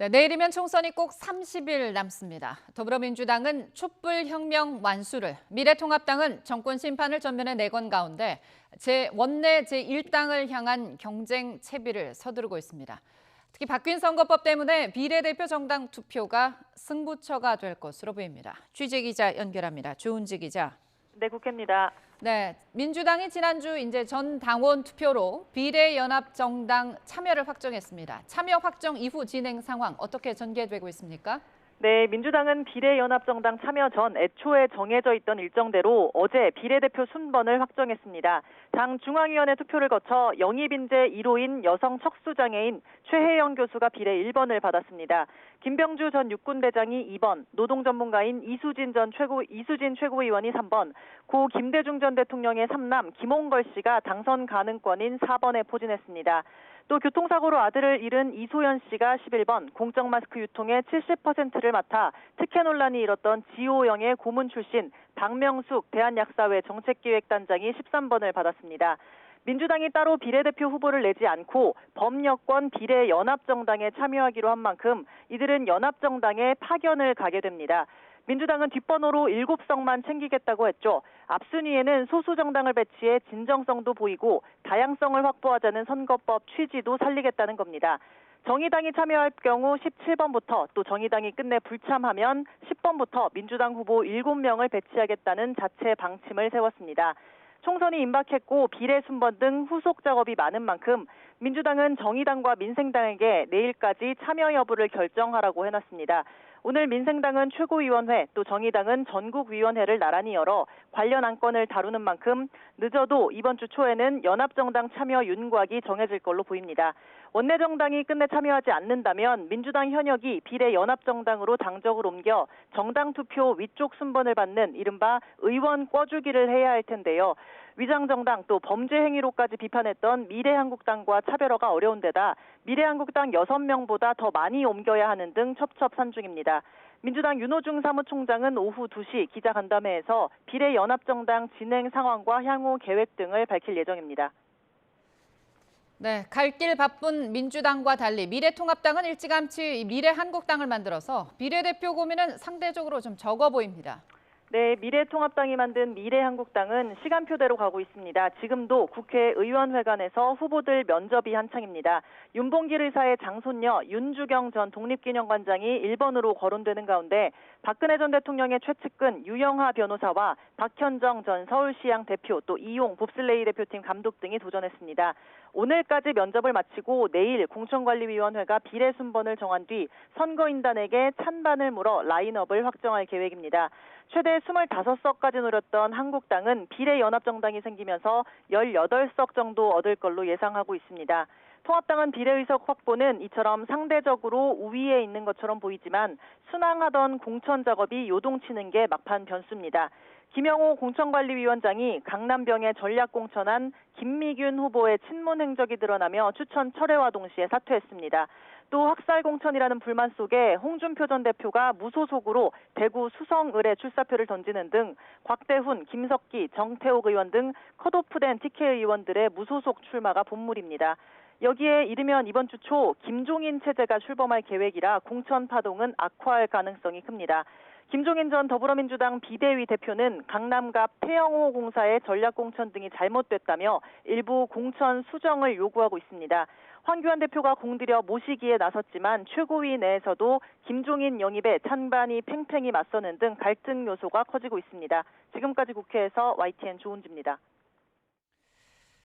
네, 내일이면 총선이 꼭 30일 남습니다. 더불어민주당은 촛불혁명 완수를, 미래통합당은 정권 심판을 전면에 내건 가운데 원내 제1당을 향한 경쟁 채비를 서두르고 있습니다. 특히 바뀐 선거법 때문에 비례대표 정당 투표가 승부처가 될 것으로 보입니다. 취재 기자 연결합니다. 조은지 기자. 네, 국회입니다. 네, 민주당이 지난주 전 당원 투표로 비례연합정당 참여를 확정했습니다. 참여 확정 이후 진행 상황 어떻게 전개되고 있습니까? 네, 민주당은 비례연합정당 참여 전 애초에 정해져 있던 일정대로 어제 비례대표 순번을 확정했습니다. 당 중앙위원회 투표를 거쳐 영입인재 1호인 여성 척수장애인 최혜영 교수가 비례 1번을 받았습니다. 김병주 전 육군대장이 2번, 노동전문가인 이수진 최고위원이 3번, 고 김대중 전 대통령의 삼남 김홍걸 씨가 당선 가능권인 4번에 포진했습니다. 또 교통사고로 아들을 잃은 이소연 씨가 11번, 공적 마스크 유통의 70%를 맡아 특혜 논란이 일었던 지오영의 고문 출신 박명숙 대한약사회 정책기획단장이 13번을 받았습니다. 민주당이 따로 비례대표 후보를 내지 않고 범여권 비례연합정당에 참여하기로 한 만큼 이들은 연합정당에 파견을 가게 됩니다. 민주당은 뒷번호로 7석만 챙기겠다고 했죠. 앞순위에는 소수정당을 배치해 진정성도 보이고 다양성을 확보하자는 선거법 취지도 살리겠다는 겁니다. 정의당이 참여할 경우 17번부터 또 정의당이 끝내 불참하면 10번부터 민주당 후보 7명을 배치하겠다는 자체 방침을 세웠습니다. 총선이 임박했고 비례 순번 등 후속 작업이 많은 만큼 민주당은 정의당과 민생당에게 내일까지 참여 여부를 결정하라고 해놨습니다. 오늘 민생당은 최고위원회, 또 정의당은 전국위원회를 나란히 열어 관련 안건을 다루는 만큼 늦어도 이번 주 초에는 연합정당 참여 윤곽이 정해질 걸로 보입니다. 원내정당이 끝내 참여하지 않는다면 민주당 현역이 비례연합정당으로 당적을 옮겨 정당 투표 위쪽 순번을 받는 이른바 의원 꿔주기를 해야 할 텐데요. 위장정당 또 범죄 행위로까지 비판했던 미래한국당과 차별화가 어려운 데다 미래한국당 6명보다 더 많이 옮겨야 하는 등 첩첩산중입니다. 민주당 윤호중 사무총장은 오후 2시 기자간담회에서 비례연합정당 진행 상황과 향후 계획 등을 밝힐 예정입니다. 네, 갈 길 바쁜 민주당과 달리 미래통합당은 일찌감치 미래한국당을 만들어서 비례대표 고민은 상대적으로 좀 적어 보입니다. 네, 미래통합당이 만든 미래한국당은 시간표대로 가고 있습니다. 지금도 국회의원회관에서 후보들 면접이 한창입니다. 윤봉길 의사의 장손녀 윤주경 전 독립기념관장이 1번으로 거론되는 가운데 박근혜 전 대통령의 최측근 유영하 변호사와 박현정 전 서울시장 대표 또 이용 봅슬레이 대표팀 감독 등이 도전했습니다. 오늘까지 면접을 마치고 내일 공천관리위원회가 비례 순번을 정한 뒤 선거인단에게 찬반을 물어 라인업을 확정할 계획입니다. 최대 25석까지 노렸던 한국당은 비례연합정당이 생기면서 18석 정도 얻을 걸로 예상하고 있습니다. 통합당은 비례의석 확보는 이처럼 상대적으로 우위에 있는 것처럼 보이지만 순항하던 공천 작업이 요동치는 게 막판 변수입니다. 김영호 공천관리위원장이 강남병에 전략 공천한 김미균 후보의 친문 행적이 드러나며 추천 철회와 동시에 사퇴했습니다. 또 학살 공천이라는 불만 속에 홍준표 전 대표가 무소속으로 대구 수성을에 출사표를 던지는 등 곽대훈, 김석기, 정태욱 의원 등 컷오프된 TK 의원들의 무소속 출마가 본물입니다. 여기에 이르면 이번 주 초 김종인 체제가 출범할 계획이라 공천 파동은 악화할 가능성이 큽니다. 김종인 전 더불어민주당 비대위 대표는 강남갑 태영호 공사의 전략공천 등이 잘못됐다며 일부 공천 수정을 요구하고 있습니다. 황교안 대표가 공들여 모시기에 나섰지만 최고위 내에서도 김종인 영입에 찬반이 팽팽히 맞서는 등 갈등 요소가 커지고 있습니다. 지금까지 국회에서 YTN 조은주입니다.